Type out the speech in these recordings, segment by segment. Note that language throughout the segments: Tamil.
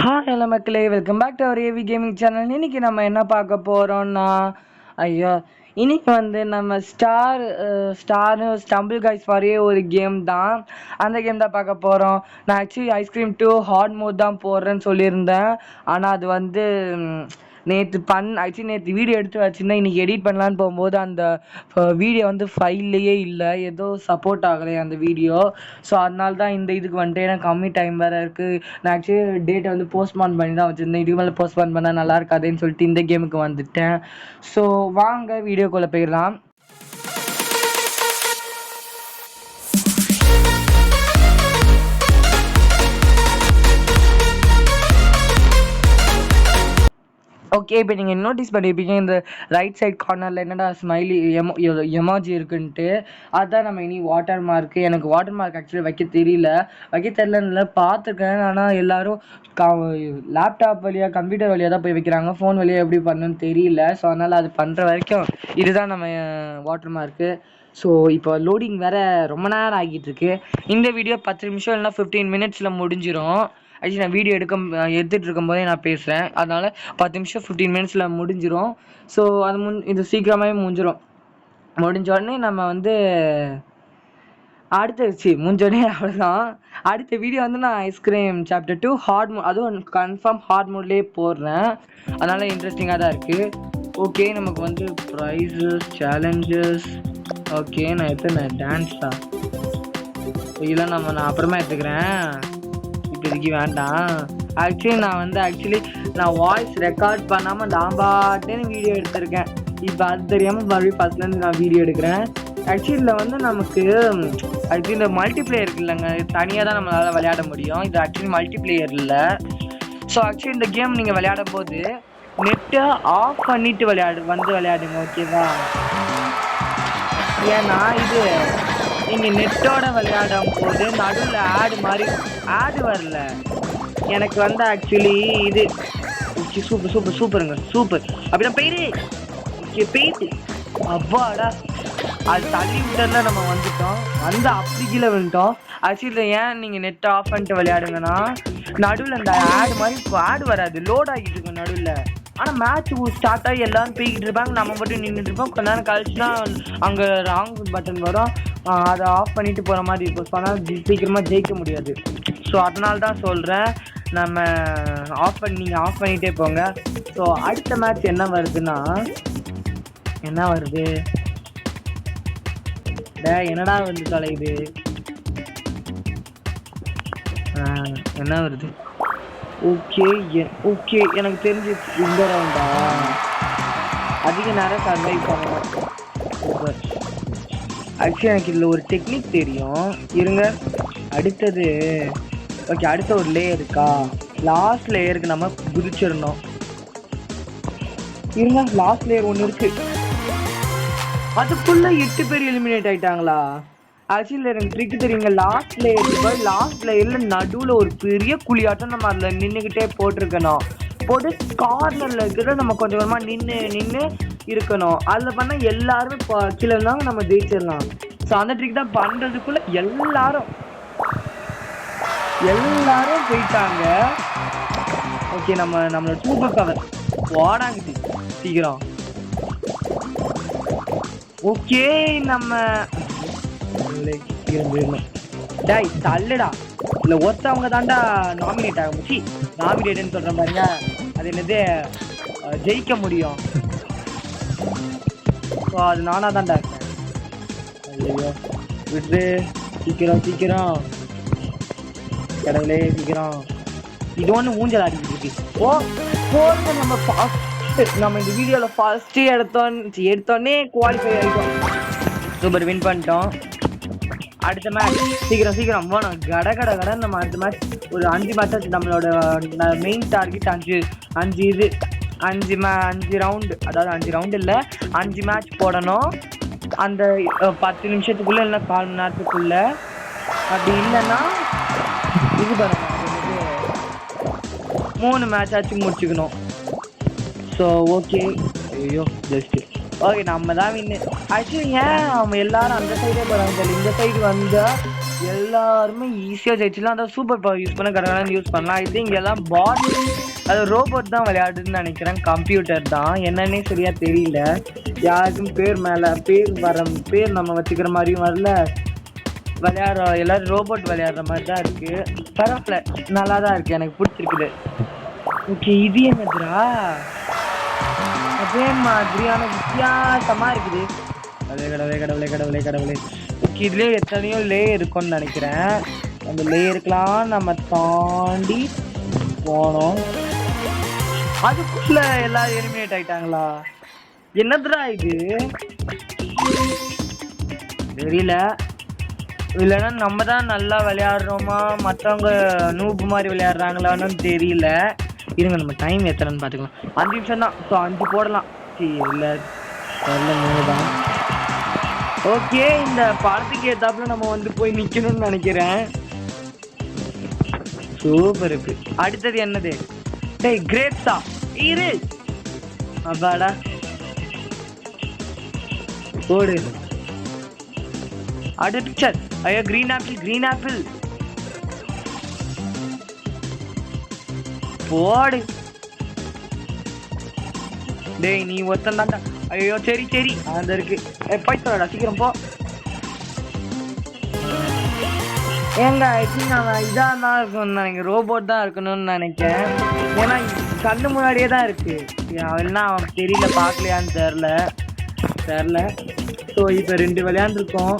ஹாய் எல்லா மக்களே, welcome back to our AV gaming channel. இன்னைக்கு நம்ம என்ன பார்க்க போகிறோம்னா, ஐயோ இன்னைக்கு வந்து நம்ம ஸ்டார் ஸ்டம்பிள் கைஸ் மாதிரியே ஒரு கேம் தான். அந்த கேம் தான் பார்க்க போகிறோம். நான் ஆக்சுவலி ஐஸ்கிரீம் 2 ஹார்ட் மோட் தான் போடுறேன்னு சொல்லியிருந்தேன். ஆனால் அது வந்து நேற்று வீடியோ எடுத்து வச்சுருந்தேன். இன்றைக்கி எடிட் பண்ணலான்னு போகும்போது அந்த வீடியோ வந்து ஃபைல்லையே இல்லை, ஏதோ சப்போர்ட் ஆகலை அந்த வீடியோ. ஸோ அதனால தான் இந்த இதுக்கு வந்துட்டு எனக்கு கம்மி டைம் வேறு இருக்குது. நான் ஆக்சுவலி டேட்டை வந்து போஸ்ட்பான் பண்ணி தான் வச்சுருந்தேன். இதுக்கு மேலே போஸ்ட்பான் பண்ணால் நல்லா இருக்காதுன்னு சொல்லிட்டு இந்த கேமுக்கு வந்துட்டேன். ஸோ வாங்க வீடியோக்குள்ளே போயிடலாம். ஓகே, இப்போ நீங்கள் நோட்டீஸ் பண்ணியிருப்பீங்க இந்த ரைட் சைட் கார்னரில் என்னடா ஸ்மைலி எமாஜி இருக்குன்ட்டு. அதுதான் நம்ம இனி வாட்டர் மார்க்கு. எனக்கு வாட்டர் மார்க் ஆக்சுவலி வைக்க தெரியலன்னு பார்த்துருக்கேன். ஆனால் எல்லோரும் லேப்டாப் வழியாக கம்ப்யூட்டர் வழியாக தான் போய் வைக்கிறாங்க. ஃபோன் வழியாக எப்படி பண்ணணும்னு தெரியல. ஸோ அதனால் அது பண்ணுற வரைக்கும் இதுதான் நம்ம வாட்டர் மார்க்கு. ஸோ இப்போ லோடிங் வேறு ரொம்ப நேரம் ஆகிட்டுருக்கு. இந்த வீடியோ 10 நிமிஷம் இல்லைனா 15 மினிட்ஸில் முடிஞ்சிடும். ஆக்சுவலி நான் வீடியோ எடுத்துகிட்டு இருக்கும்போதே நான் பேசுகிறேன். அதனால் 10 நிமிஷம் 15 மினிட்ஸில் முடிஞ்சிடும். ஸோ அது இது சீக்கிரமாகவே முடிஞ்ச உடனே நம்ம வந்து முடிஞ்சோடனே அவ்வளோதான். அடுத்த வீடியோ வந்து நான் ஐஸ்கிரீம் சாப்டர் 2 ஹார்ட் மோட், அதுவும் கன்ஃபார்ம் ஹார்ட் மோட்லேயே போடுறேன். அதனால் இன்ட்ரெஸ்டிங்காக தான் இருக்குது. ஓகே, நமக்கு வந்து ப்ரைஸஸ் சேலஞ்சஸ். ஓகே, நான் டான்ஸா இல்லை நான் அப்புறமா எடுத்துக்கிறேன். இப்போதைக்கு வேண்டாம். நான் வாய்ஸ் ரெக்கார்ட் பண்ணாமல் பாட்டேன்னு வீடியோ எடுத்திருக்கேன். இப்போ அது தெரியாமல் மறுபடியும் ஃபஸ்ட்லேருந்து நான் வீடியோ எடுக்கிறேன். ஆக்சுவலி இதில் வந்து நமக்கு இந்த மல்டிப்ளேயர் இருக்குல்லங்க, தனியாக தான் நம்மளால் விளையாட முடியும். இது ஆக்சுவலி மல்டிப்ளேயர் இல்லை. ஸோ ஆக்சுவலி இந்த கேம் நீங்கள் விளையாடும் போது நெட்டை ஆஃப் பண்ணிவிட்டு விளையாடுங்க, ஓகேவா? ஏன்னா இது நீங்கள் நெட்டோட விளையாடும் போது நடுவில் ஆடு வரல. எனக்கு வந்து ஆக்சுவலி இது சூப்பருங்க அப்படின்னா போயிட்டு அவ்வாடா அது தள்ளி விட்டதுல நம்ம வந்துட்டோம். அப்படி கீழே வந்துட்டோம். ஆக்சுவலி ஏன் நீங்கள் நெட் ஆஃப் பண்ணிட்டு விளையாடுங்கன்னா நடுவில் அந்த ஆடு வராது, லோட் ஆகிட்டு இருக்கும் நடுவில். ஆனால் மேட்ச் ஸ்டார்ட் ஆகி எல்லாரும் போய்கிட்டு இருப்பாங்க, நம்ம மட்டும் நின்றுட்டு இருப்போம். கொஞ்ச நேரம் கழிச்சுன்னா அங்கே ராங் பட்டன் வரும், அதை ஆஃப் பண்ணிட்டு போகிற மாதிரி இருக்கும். ஸோ அதனால் சீக்கிரமாக ஜெயிக்க முடியாது. ஸோ அதனால தான் சொல்கிறேன், நீங்கள் ஆஃப் பண்ணிகிட்டே போங்க. ஸோ அடுத்த மேட்ச் என்ன வருது? என்னடா வந்து தொலையுது? என்ன வருது? ஓகே எனக்கு தெரிஞ்சு இந்த ரவுண்டா அதிக நேரம் சர்வைவ் பண்ணணும். சூப்பர். ஆக்சுவலி எனக்கு இதில் ஒரு டெக்னிக் தெரியும், இருங்க. அடுத்தது ஓகே, அடுத்த ஒரு லேயர் இருக்கா, லாஸ்ட் லேயருக்கு நம்ம குதிச்சிடணும். இருங்க, லாஸ்ட் லேயர் ஒன்று இருக்கு, அதுக்குள்ள 8 பேர் எலிமினேட் ஆயிட்டாங்களா? ஆக்சுவலி எனக்கு ட்ரிக் தெரியுங்க. லாஸ்ட் லேயரில் நடுவில் ஒரு பெரிய குழியாட்டம் நம்ம அதில் நின்றுக்கிட்டே போட்டு கார்னரில் இருக்கிறத நம்ம கொஞ்சம் கொஞ்சமாக நின்று இருக்கணும். அதில் பண்ணால் எல்லாருமே கீழே இருந்தாங்க, நம்ம ஜெயிச்சிடலாம். ஸோ அந்த ட்ரிக் தான் பண்ணுறதுக்குள்ளே எல்லாரும் போயிட்டாங்க. ஓகே, நம்மளோட சூப்பர் பவர் ஓடாங்குது சீக்கிரம். ஓகே, நம்ம டேய் தள்ளுடா, இல்லை ஒருத்தவங்க தாண்டா நாமினேட் ஆக நாமினேட்னு சொல்கிறேன் பாருங்க. அது என்னது, ஜெயிக்க முடியும். ஸோ அது நானாக தாண்டா இருக்கேன். ஐயோ விட்டு சீக்கிரம் கடவுளே சீக்கிரம். இது ஒன்று ஊஞ்சல் ஆடிக்கிட்டு இருக்கு. போடுங்க, நம்ம இந்த வீடியோவில் ஃபர்ஸ்ட்டு எடுத்தோடனே குவாலிஃபை ஆகிட்டோம். சூப்பர், வின் பண்ணிட்டோம். அடுத்த மேட்ச் சீக்கிரம் போனோம். கட நம்ம அடுத்த மேட்ச் ஒரு 5 மேட்ச். நம்மளோட மெயின் டார்கெட் 5 ரவுண்டு, அதாவது 5 ரவுண்டு இல்லை 5 மேட்ச் போடணும். அந்த 10 நிமிஷத்துக்குள்ளே இல்லைன்னா 4 மணி நேரத்துக்குள்ளே. அப்படி இல்லைன்னா இது பண்ணணும், 3 மேட்ச் ஆச்சு முடிச்சுக்கணும். ஸோ ஓகே, ஐயோ ஜஸ்ட்டு ஓகே, நம்ம தான் வின்னு. ஆக்சுவலி ஏன் அவங்க எல்லாரும் அந்த சைடே போகிறாங்க தெரியல, இந்த சைடு வந்தால் எல்லாருமே ஈஸியாக ஜெயிச்சிடலாம். அந்த சூப்பர் பவர் யூஸ் பண்ண கடற்கரை யூஸ் பண்ணலாம். இது இங்கே எல்லாம் பாட் அது ரோபோட் தான் விளையாடுதுன்னு நினைக்கிறேன். கம்ப்யூட்டர் தான் என்னன்னே சரியா தெரியல. யாருக்கும் பேர் மேலே பேர் நம்ம வச்சுக்கிற மாதிரியும் வரல. விளையாடுற எல்லாரும் ரோபோட் விளையாடுற மாதிரி தான் இருக்கு. பரவாயில்ல, நல்லா தான் இருக்கு, எனக்கு பிடிச்சிருக்குது. ஓகே, இது என்னதுரா? அதே மாதிரியான வித்தியாசமா இருக்குது. கடவுளே கடவுளே கடவுளே கடவுளே. ஓகே, இதுலயே எத்தனையோ லேயர் இருக்கும்னு நினைக்கிறேன். அந்த லேயருக்கெல்லாம் நம்ம தாண்டி போனோம். அதுக்குள்ள எல்லாரும் எலிமினேட் ஆயிட்டாங்களா? என்னதுரா இது? தெரியல. இல்லைன்னா நம்ம தான் நல்லா விளையாடுறோமா, மற்றவங்க நூப்பு மாதிரி விளையாடுறாங்களான்னு தெரியல. இருங்க, நம்ம டைம் எத்தனைன்னு பார்த்துக்கலாம். 5 நிமிஷம் தான். ஸோ 5 போடலாம். இல்லை 3 தான். ஓகே, இந்த படத்துக்கு ஏத்தாப்புல நம்ம வந்து போய் நிற்கணும்னு நினைக்கிறேன். சூப்பர் இருக்கு. அடுத்தது என்னது? டேய், கிரேப்ஸா? இரு அப்பாடா, போடு. அடுத்த பிக்சர். ஐயோ, கிரீன் ஆப்பிள் போடு. டேய், நீ ஒருத்தன் தான்டா. ஐயோ, சரி அந்த இருக்கு. போய்த்தோடா, சீக்கிரம் போ. ஏங்க, ஐ திங்க் அவன் இதாக தான் இருக்கணும்னு நினைக்கிறேன். ரோபோட் தான் இருக்கணும்னு நினைக்கிறேன். ஏன்னா கண்ணு முன்னாடியே தான் இருக்கு. அவன்னா அவனுக்கு தெரியல, பார்க்கலையான்னு தெரில. ஸோ இப்போ 2 விளையாண்டுருக்கோம்.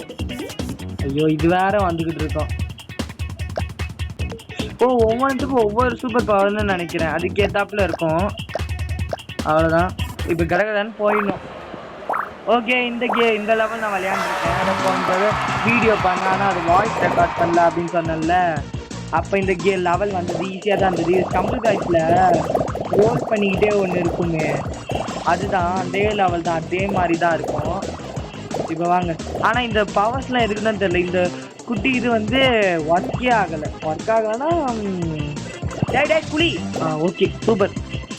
ஐயோ, இது வேற வந்துக்கிட்டு இருக்கோம். ஒவ்வொன்றுத்துக்கும் ஒவ்வொரு சூப்பர் பவர்னு நினைக்கிறேன். அதுக்கு ஏத்தாப்புல இருக்கும். அவ்வளோதான். இப்போ கடகடான்னு போயிடணும். ஓகே, இந்த லெவல் நான் விளையாண்டுருக்கேன். அதை போன்றது வீடியோ பண்ணேன், ஆனால் அது வாய்ஸ் ரெக்கார்ட் பண்ணல அப்படின்னு சொன்னேன்ல. அப்போ இந்த லெவல் வந்தது ஈஸியாக தான் இருந்தது. ஸ்டம்பிள் காய்ஸில் ரோல் பண்ணிக்கிட்டே ஒன்று இருக்குமே, அதுதான் அதே லெவல் தான், அதே மாதிரி தான் இருக்கும். இப்போ வாங்க. ஆனால் இந்த பவர்ஸ்லாம் எதுக்குன்னு தெரியல. இந்த குட்டி இது வந்து ஒர்க் ஆகலைன்னா டேய் குழி. Okay, super.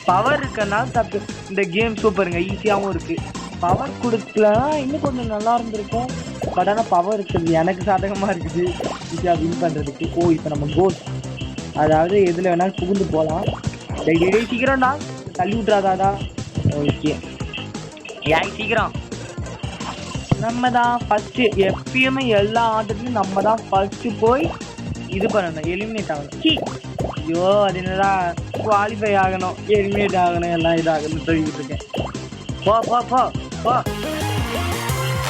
பவர் இருக்கனால தப்பு. இந்த கேம் சூப்பருங்க, ஈஸியாகவும் இருக்குது. பவர் கொடுக்கலன்னா இன்னும் கொஞ்சம் நல்லா இருந்திருக்கும். பட் ஆனால் பவர் இருக்குது, எனக்கு சாதகமாக இருக்குது ஈஸியாக வின் பண்ணுறதுக்கு. இப்போ நம்ம கோல், அதாவது எதில் வேணாலும் புகுந்து போகலாம். டெய்லி சீக்கிரம்டா, தள்ளி விட்றாதாடா. ஓகே, சீக்கிரம். நம்ம தான் ஃபஸ்ட்டு, எப்பயுமே எல்லா ஆட்டத்துலையும் நம்ம தான் ஃபஸ்ட்டு போய் இது பண்ணணும், எலிமினேட் ஆகணும். ஐயோ, அது என்னதான் குவாலிஃபை ஆகணும், எலிமினேட் ஆகணும், எல்லாம் இதாகணும் சொல்லிக்கிட்டு இருக்கேன். போ.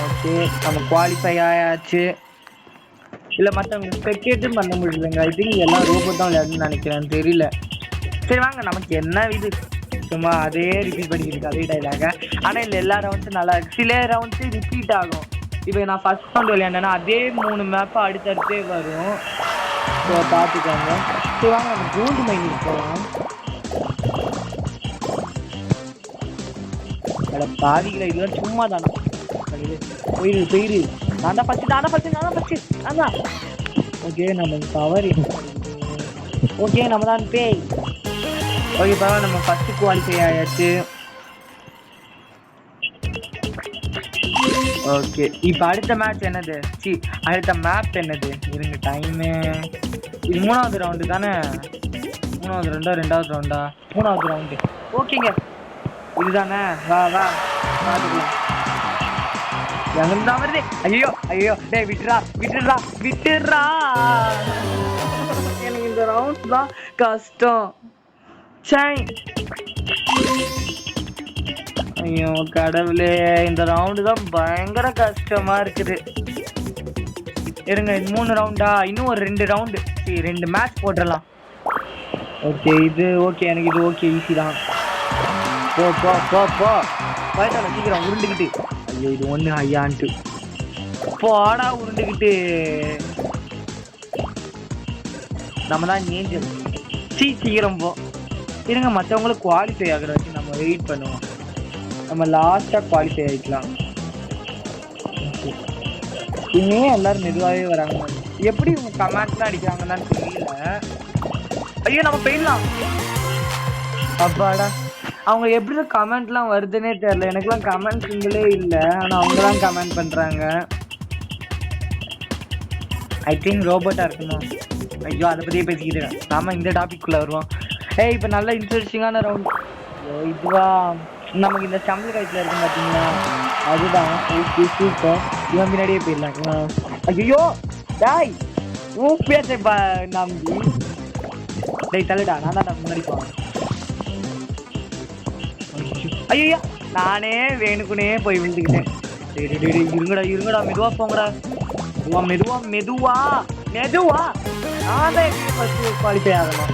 ஓகே, நம்ம குவாலிஃபை ஆயாச்சு. இல்லை, மற்றவங்க ஸ்பெக்டேட்டும் பண்ண முடியலங்க. ஐ திங்க் எல்லாம் ரோபோட் தான் விளையாடுன்னு நினைக்கிறேன், தெரியல. சரி வாங்க, நமக்கு என்ன இது, சும்மா அதே ரிப்பீட் பண்ணிக்கிட்டு அதே டைலாக. ஆனால் இல்லை, எல்லா ரவுண்ட்ஸும் நல்லா இருக்குது. சில ரவுண்ட்ஸு ரிப்பீட் ஆகும். இப்போ நான் ஃபஸ்ட் ரவுண்ட் விளையாண்டேன்னா அதே 3 மேப்பு அடுத்தடுத்தே வரும். ஸோ பார்த்துக்கோங்க. சரி வாங்க, நம்ம கோல்டு மைனிங் போகலாம். அதில் பாதிகளை இதெல்லாம் சும்மா தானே. போயிரு. நான் தான் ஃபஸ்ட்டு. ஓகே, நம்ம பவர். ஓகே, நம்ம தான் பேய். ஓகே, பரவாயில்ல, நம்ம ஃபஸ்ட்டு குவாலிஃபை ஆயாச்சு. ஓகே, இப்போ அடுத்த மேட்ச் என்னது? அடுத்த மேப் என்னது? இருங்க, டைமு. இது 3வது ரவுண்டு தானே? 3வது ரவுண்டா 2வது ரவுண்டா? 3வது ரவுண்டு. ஓகேங்க, இதுதானே. வா பார்த்துக்கலாம். எங்கதான் வருது? ஐயோ, டேய் விட்டுறா. எனக்கு இந்த ரவுண்ட் தான் கஷ்டம். ஐயோ கடவுளே, இந்த ரவுண்டு தான் பயங்கர கஷ்டமா இருக்குது. இருங்க, 3 ரவுண்டா? இன்னும் ஒரு 2 ரவுண்டு. 2 மேட்ச் போட்டுடலாம். ஓகே, இது ஓகே, எனக்கு இது ஓகே, ஈஸி தான். போ போயிட்டால, சீக்கிரம் உருண்டுக்கிட்டு. ஐயோ, இது 1 ஐயான்ட்டு போடா, உருண்டுக்கிட்டு. நம்ம தான் ஏஞ்சல். சீக்கிரம் போ. இருங்க, மற்றவங்களுக்கு குவாலிஃபை ஆகிற வச்சு நம்ம வெயிட் பண்ணுவோம். நம்ம லாஸ்ட்டாக குவாலிஃபை ஆகிக்கலாம். இனிமே எல்லாரும் மெதுவாகவே வராங்க. எப்படி இவங்க கமெண்ட்லாம் அடிக்கிறாங்கன்னு தெரியல. ஐயோ, நம்ம போயிடலாம். அப்பாடா, அவங்க எப்படி கமெண்ட்லாம் வருதுன்னே தெரியல. எனக்குலாம் கமெண்ட் சிங்கிளே இல்லை, ஆனால் அவங்க தான் கமெண்ட் பண்ணுறாங்க. ஐ திங்க் ரோபோட்டா இருக்கணும். ஐயோ அதை பத்தியே பேசிக்கிட்டு நாம இந்த டாபிக் குள்ள வருவோம். ஏய் இப்போ நல்ல இன்ட்ரெஸ்டிங்கான ரவுண்ட். இதுவா நமக்கு இந்த ஸ்டம்பிள் கைட்ல இருக்கு பாத்தீங்களா, அதுதான். Okay super. இவன் பின்னாடியே போயிடலாம். ஐயோ டாய் பேச நம்பி டேய் தள்ளுடா, நான் தான் முன்னாடி போவேன். ஐயோ நானே வேணுக்குனே போய் விழுந்துக்கிட்டேன். இருங்கடா இருங்கடா, மெதுவா போங்கடா, மெதுவா மெதுவா மெதுவா. நான் ஃபர்ஸ்ட் குவாலிஃபை ஆகணும்.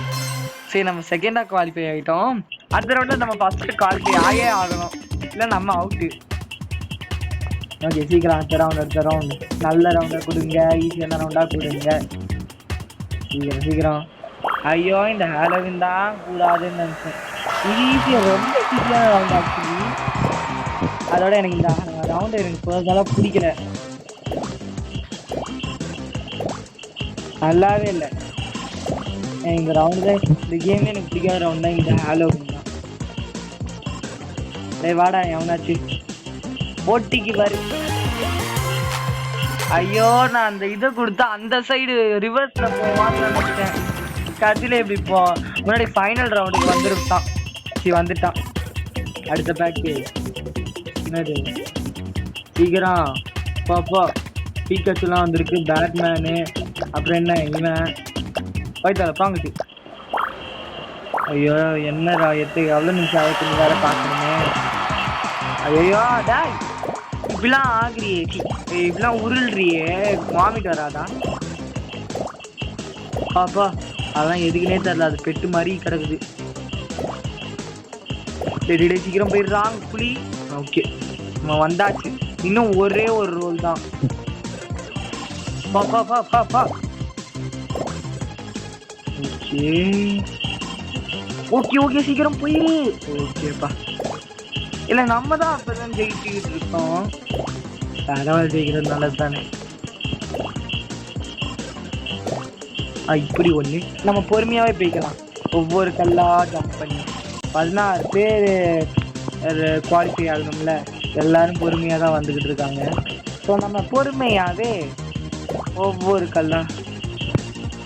சரி நம்ம செகண்டா குவாலிஃபை ஆகிட்டோம். அடுத்த ரவுண்டில் நம்ம ஃபர்ஸ்ட் குவாலிஃபை ஆகே ஆகணும், இல்லை நம்ம அவுட்டு. ஓகே சீக்கிரம் அடுத்த ரவுண்டு நல்ல ரவுண்டாக கொடுங்க, ஈஸியான ரவுண்டாக கொடுங்க சீக்கிரம் சீக்கிரம். ஐயோ இந்த ஹாலோவின் தான் கூடாதுன்னு நினச்சேன். இது ஈஸியாக, ரொம்ப ஈஸியான ரவுண்ட் ஆக்சுவலி. அதோட எனக்கு இந்த ரவுண்டு எனக்கு பர்சனலாக பிடிக்கல, நல்லாவே இல்லை. இந்த ரவுண்டு தான், இந்த கேமே எனக்கு பிடிக்காத ரவுண்ட் தான் இந்த ஹாலோவின் தான். டேய் வாடா எவனாச்சு போட்டிக்கு வரு. ஐயோ நான் அந்த இதை கொடுத்தா அந்த சைடு ரிவர்ஸ்ல போவான்னு நினைச்சிட்டேன். கடைசியில எப்படி போ முன்னாடி ஃபைனல் ரவுண்டுக்கு வந்துருட்டான். சரி வந்துட்டான். அடுத்த பேக்கு என்னது, சீக்கிரம் பாப்பா. பீக்கச்சுலாம் வந்திருக்கு, பேட்மேனு, அப்புறம் என்ன இவன் போய்த்தால பாங்குச்சு. ஐயோ என்னடா எவ்வளோ நிமிஷம் ஆயிரத்தி வேற பார்க்கணுமே. ஐயோ டாய் இப்படிலாம் ஆகுறியே, இப்படிலாம் உருள்றியே, வாமிட் வராதா பாப்பா? அதெல்லாம் எதுக்குன்னே தெரியல, அது பெட்டு மாதிரி கிடக்குது. சரி சீக்கிரம் போயிடுறான் புலி. ஓகே நம்ம வந்தாச்சு, இன்னும் ஒரே ஒரு ரோல் தான். பாப்பா பா பா பா. ஓகே ஓகே ஓகே சீக்கிரம் போயிரு. ஓகேப்பா, இல்லை நம்ம தான் அப்பதான் ஜெயிச்சுக்கிட்டு இருக்கோம். பரவாயில்ல, ஜெயிக்கிறது நல்லது தானே. இப்படி ஒன்று நம்ம பொறுமையாகவே போய்க்கலாம், ஒவ்வொரு கல்லா ஜம்ப் பண்ணி. 16 பேர் குவாலிஃபை ஆகணும்ல, எல்லாரும் பொறுமையாக தான் வந்துக்கிட்டு இருக்காங்க. ஸோ நம்ம பொறுமையாகவே ஒவ்வொரு கல்லா.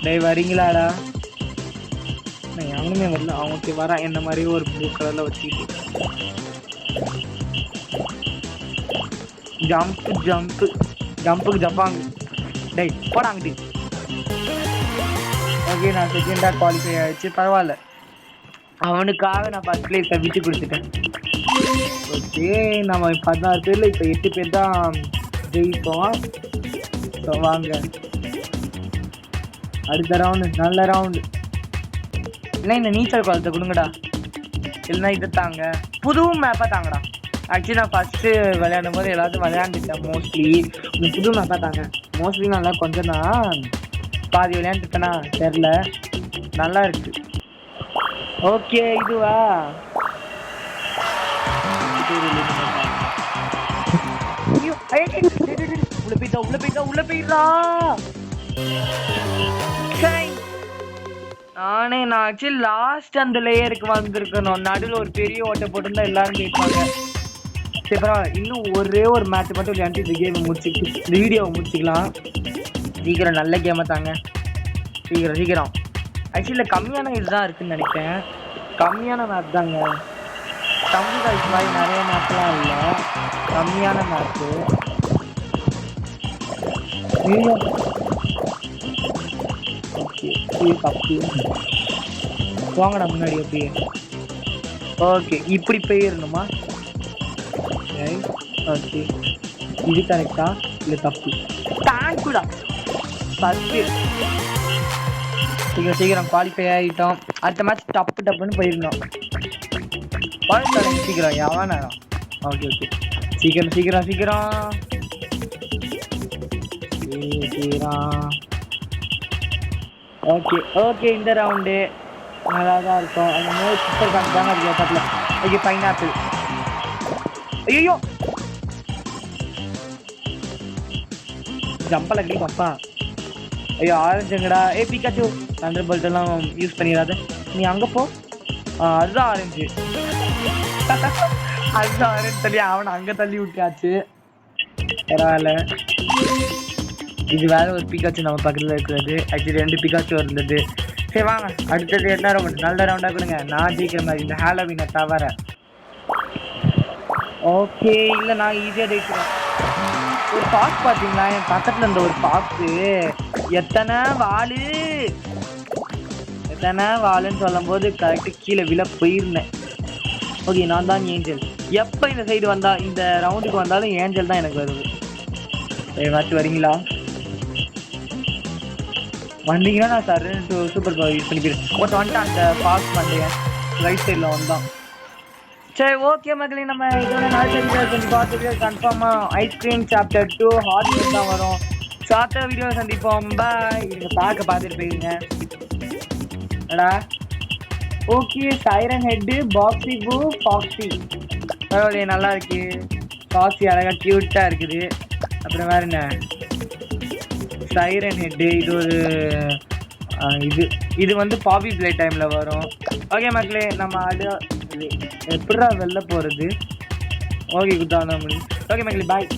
டேய் வரீங்களாடா? நான் எவனுமே வரல. அவனுக்கு வரேன் என்ன மாதிரி ஒரு ப்ளூ கலரில் வச்சுக்கிட்டு. ஜம்ப்பு ஜம்ப்பு ஜம்புக்கு ஜப்பாங்க. டேய் போடாங்கிட்டு. ஓகே நான் செகண்டாக குவாலிஃபை ஆகிடுச்சு, பரவாயில்ல. அவனுக்காக நான் ஃபர்ஸ்ட் பிளேஸை விட்டு கொடுத்துட்டேன். ஓகே நம்ம 16 பேரில் இப்போ 8 பேர் தான் ஜெயிப்போம். ஸோ வாங்க அடுத்த ரவுண்டு, நல்ல ரவுண்டு. இல்லை இந்த நீச்சல் குளத்தை கொடுங்கடா, இல்லைன்னா இதை தாங்க, புது மேப்பாக தாங்கடா. ஆக்சுவலி நான் ஃபஸ்ட்டு விளையாடும் போது எல்லாத்தையும் விளையாண்டுட்டேன் மோஸ்ட்லி. இந்த புது மேப்பாக தாங்க. மோஸ்ட்லி நல்லா கொஞ்சம் தான் பாதி விளையாண்டுட்டேன்னா தெரில, நல்லா இருக்கு. ஓகே இதுவா உள்ள போயிட்டா. நானே நான் ஆக்சுவலி லாஸ்ட் அந்த லேயருக்கு வந்திருக்கணும். நடுவில் ஒரு பெரிய ஓட்டை போட்டிருந்தா எல்லாரும் கேட்பாங்க. சரி பரவாயில்ல, இன்னும் ஒரே ஒரு மேட்ச் மட்டும் விளையாண்டு இந்த கேமை முடிச்சுக்கிட்டு இந்த வீடியோவை முடிச்சுக்கலாம். சீக்கிரம் நல்ல கேமை தாங்க, சீக்கிரம் சீக்கிரம். ஆக்சுவலி கம்மியான இதுதான் இருக்குன்னு நினைக்கிறேன், கம்மியான மேப் தாங்க. தமிழ் காய்ச்சி மாதிரி நிறைய மேப்லாம் இல்லை, கம்மியான மேப்பு. ஓகே தப்பு வாங்கடா முன்னாடி அப்படியே. ஓகே இப்படி போயிடணுமா? ஓகே இது கரெக்டா இல்லை தப்பு? தேங்க்யூடா. ஃபஸ்ட்டு சீக்கிரம் சீக்கிரம் குவாலிஃபை ஆகிட்டோம். அடுத்த மேட்ச் டப்புன்னு போயிருந்தோம். சீக்கிரம் எவ்வளோ நேரம்? ஓகே ஓகே சீக்கிரம் சீக்கிரம் சீக்கிரம் சீக்கிரம். ஓகே ஓகே இந்த ரவுண்டு நல்லா தான் இருக்கும். அந்த மாதிரி சூப்பர் கார்டு தாங்க இருக்கு பக்கத்தில். Okay pineapple. ஐயோ ஜம்பல கிளி பப்பா. ஐயோ ஆரஞ்சுங்கடா. பிகாச்சு தண்டர் போல்ட் எல்லாம் யூஸ் பண்ணிடாத, நீ அங்கே போ. அதுதான் ஆரஞ்சு, அதுதான் ஆரஞ்சு தள்ளி அவனை அங்கே தள்ளி விட்டாச்சு. பரவாயில்ல இது வேற ஒரு பிகாச்சு நம்ம பக்கத்தில் இருக்கிறது. ஆக்சுவலி 2 பிகாச்சு இருந்தது. சரி வாங்க அடுத்தது என்ன ரவுண்ட், நல்ல ரவுண்டாக கொடுங்க. நான் ஜெயிக்கிற மாதிரி இந்த ஹாலோவீனை தவிர. ஓகே, இல்லை நான் ஈஸியாக ஜெயிச்சிடுவேன். ஒரு பாக்ஸ் பார்த்தீங்களா, என் பக்கத்தில் இருந்த ஒரு பாக்ஸு எத்தனை வாளுன்னு சொல்லும் போது கரெக்டாக கீழே விழ போயிருந்தேன். ஓகே, நான் தான் ஏஞ்சல். எப்போ இந்த சைடு வந்தால், இந்த ரவுண்டுக்கு வந்தாலும் ஏஞ்சல் தான் எனக்கு வருது. ஏதாச்சும் வரீங்களா? வந்தீங்கன்னா நான் சார் சூப்பர் பவர் யூஸ் பண்ணிக்கிறேன். வந்துட்டு அந்த பாக்ஸ் வந்தேன் ரைட் சைடில் வந்தான். சரி ஓகே மக்களே, நம்ம இதோட நாலு வீடியோ கொஞ்சம் பார்த்துட்டு கன்ஃபார்மாக ஐஸ்கிரீம் சாப்டர் 2 ஹாட் தான் வரும். ஸோ அடுத்த வீடியோ சந்திப்போம். பாய். நீங்கள் பார்த்துட்டு போயிருங்க. அடா ஓகே, சைரன் ஹெட்டு, பாக்ஸி பூ, ஃபாக்ஸி பரவாயில்லையே, நல்லா இருக்கு. ஃபாக்ஸி அழகாக க்யூட்டாக இருக்குது. அப்புறம் வேறு என்ன, சைரன் ஹெட்டு, இது ஒரு இது வந்து பாபி பிளே டைமில் வரும். ஓகே மக்களே, நம்ம எப்படா வெளில போகிறது. Okay good on. ஓகே மக்களே, பாய்.